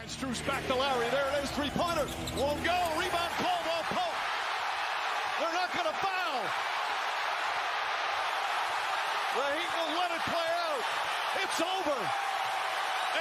Strus back to Lowry. There it is, three-pointer. Won't go. Rebound, Caldwell Pope. They're not going to foul. The Heat will let it play out. It's over.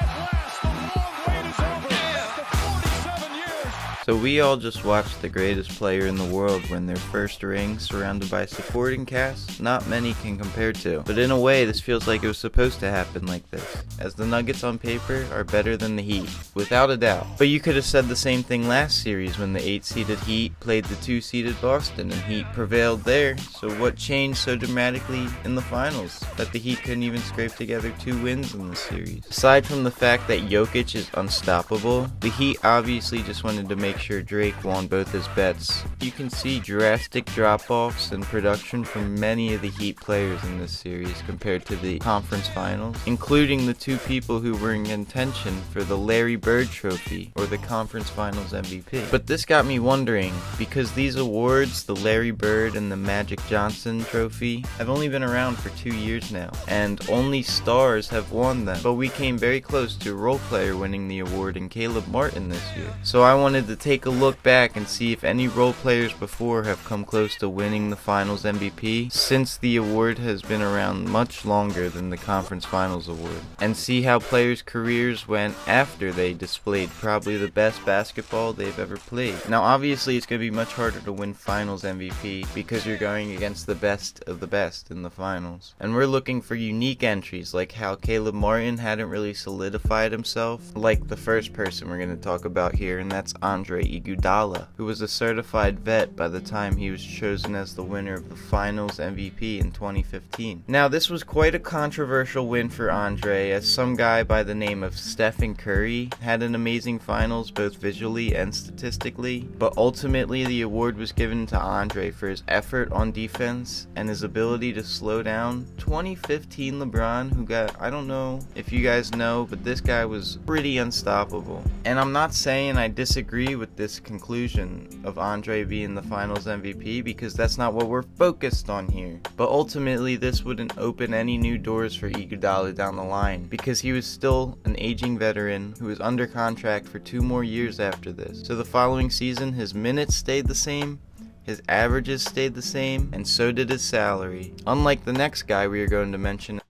At last, the long wait is over. After 47 years. So we all just watched the greatest player in the world win their first ring surrounded by supporting cast not many can compare to. But in a way, this feels like it was supposed to happen like this, as the Nuggets on paper are better than the Heat, without a doubt. But you could have said the same thing last series when the 8-seeded Heat played the 2-seeded Boston and Heat prevailed there. So what changed so dramatically in the finals that the Heat couldn't even scrape together 2 wins in this series? Aside from the fact that Jokic is unstoppable, the Heat obviously just wanted to make sure Drake won both his bets. You can see drastic drop-offs in production from many of the Heat players in this series compared to the conference finals, including the 2 people who were in contention for the Larry Bird Trophy or the conference finals MVP. But this got me wondering, because these awards, the Larry Bird and the Magic Johnson Trophy, have only been around for 2 years now, and only stars have won them. But we came very close to a role player winning the award in Caleb Martin this year. So I wanted to take a look back and see if any role players before have come close to winning the finals MVP, since the award has been around much longer than the conference finals award, and see how players' careers went after they displayed probably the best basketball they've ever played. Now obviously it's going to be much harder to win finals MVP because you're going against the best of the best in the finals, and we're looking for unique entries like how Caleb Martin hadn't really solidified himself like the first person we're going to talk about here, and that's Andre Iguodala, who was a certified vet by the time he was chosen as the winner of the finals MVP in 2015. Now this was quite a controversial win for Andre, as some guy by the name of Stephen Curry had an amazing finals both visually and statistically, but ultimately the award was given to Andre for his effort on defense and his ability to slow down 2015 LeBron, who got, I don't know if you guys know, but this guy was pretty unstoppable. And I'm not saying I disagree with this conclusion of Andre being the finals MVP, because that's not what we're focused on here. But ultimately this wouldn't open any new doors for Iguodala down the line, because he was still an aging veteran who was under contract for 2 more years after this. So the following season his minutes stayed the same, his averages stayed the same, and so did his salary. Unlike the next guy we are going to mention,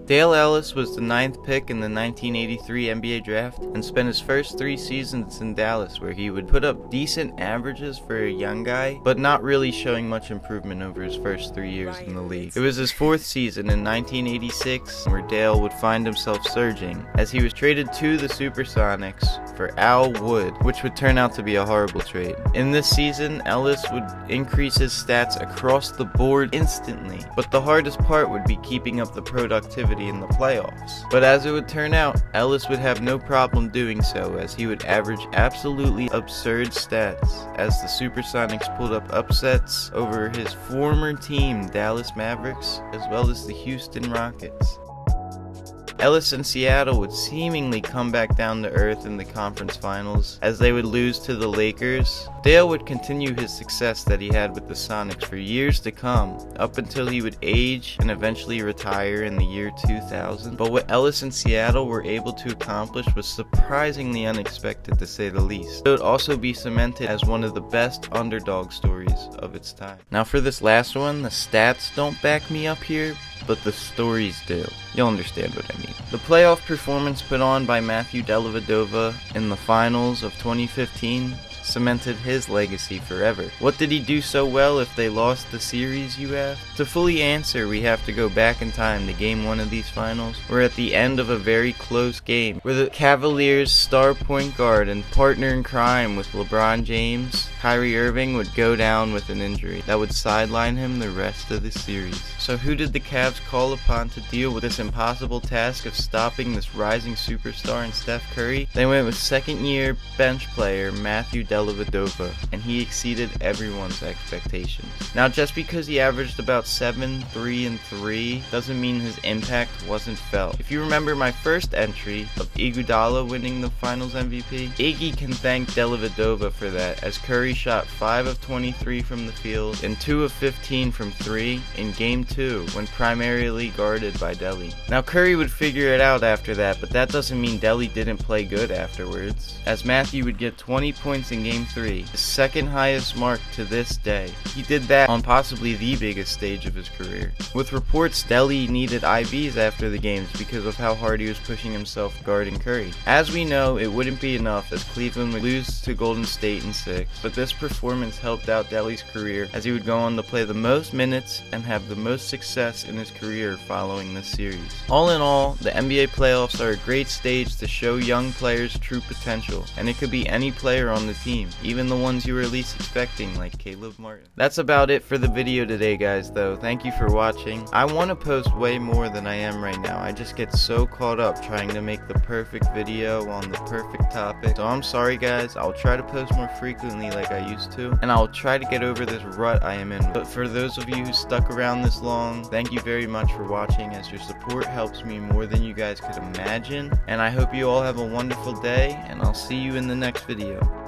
Dale Ellis was the 9th pick in the 1983 NBA draft and spent his first 3 seasons in Dallas, where he would put up decent averages for a young guy, but not really showing much improvement over his first 3 years in the league. It was his 4th season in 1986 where Dale would find himself surging, as he was traded to the Supersonics for Al Wood, which would turn out to be a horrible trade. In this season, Ellis would increase his stats across the board instantly, but the hardest part would be keeping up the productivity in the playoffs. But as it would turn out, Ellis would have no problem doing so, as he would average absolutely absurd stats as the Supersonics pulled up upsets over his former team, Dallas Mavericks, as well as the Houston Rockets. Ellis and Seattle would seemingly come back down to earth in the conference finals as they would lose to the Lakers. Dale would continue his success that he had with the Sonics for years to come, up until he would age and eventually retire in the year 2000. But what Ellis and Seattle were able to accomplish was surprisingly unexpected, to say the least. It would also be cemented as one of the best underdog stories of its time. Now for this last one, the stats don't back me up here, but the stories do. You'll understand what I mean. The playoff performance put on by Matthew Dellavedova in the finals of 2015 cemented his legacy forever. What did he do so well if they lost the series, you ask? To fully answer, we have to go back in time to game 1 of these finals. We're at the end of a very close game, where the Cavaliers' star point guard and partner in crime with LeBron James, Kyrie Irving, would go down with an injury that would sideline him the rest of the series. So who did the Cavs call upon to deal with this impossible task of stopping this rising superstar in Steph Curry? They went with second-year bench player Matthew Dellavedova, and he exceeded everyone's expectations. Now, just because he averaged about 7, 3, and 3 doesn't mean his impact wasn't felt. If you remember my first entry of Iguodala winning the finals MVP, Iggy can thank Dellavedova for that, as Curry shot 5 of 23 from the field and 2 of 15 from 3 in Game 2 when primarily guarded by Delly. Now Curry would figure it out after that, but that doesn't mean Delly didn't play good afterwards, as Matthew would get 20 points in Game 3, the second highest mark to this day. He did that on possibly the biggest stage of his career. With reports Delly needed IVs after the games because of how hard he was pushing himself guarding Curry. As we know, it wouldn't be enough as Cleveland would lose to Golden State in 6, but this performance helped out Delly's career as he would go on to play the most minutes and have the most success in his career following this series. All in all, the NBA playoffs are a great stage to show young players' true potential, and it could be any player on the team, even the ones you were least expecting like Caleb Martin. That's about it for the video today, guys, though. Thank you for watching. I want to post way more than I am right now. I just get so caught up trying to make the perfect video on the perfect topic. So I'm sorry, guys. I'll try to post more frequently like I used to, and I'll try to get over this rut I am in. But for those of you who stuck around this long, thank you very much for watching, as your support helps me more than you guys could imagine. And I hope you all have a wonderful day, and I'll see you in the next video.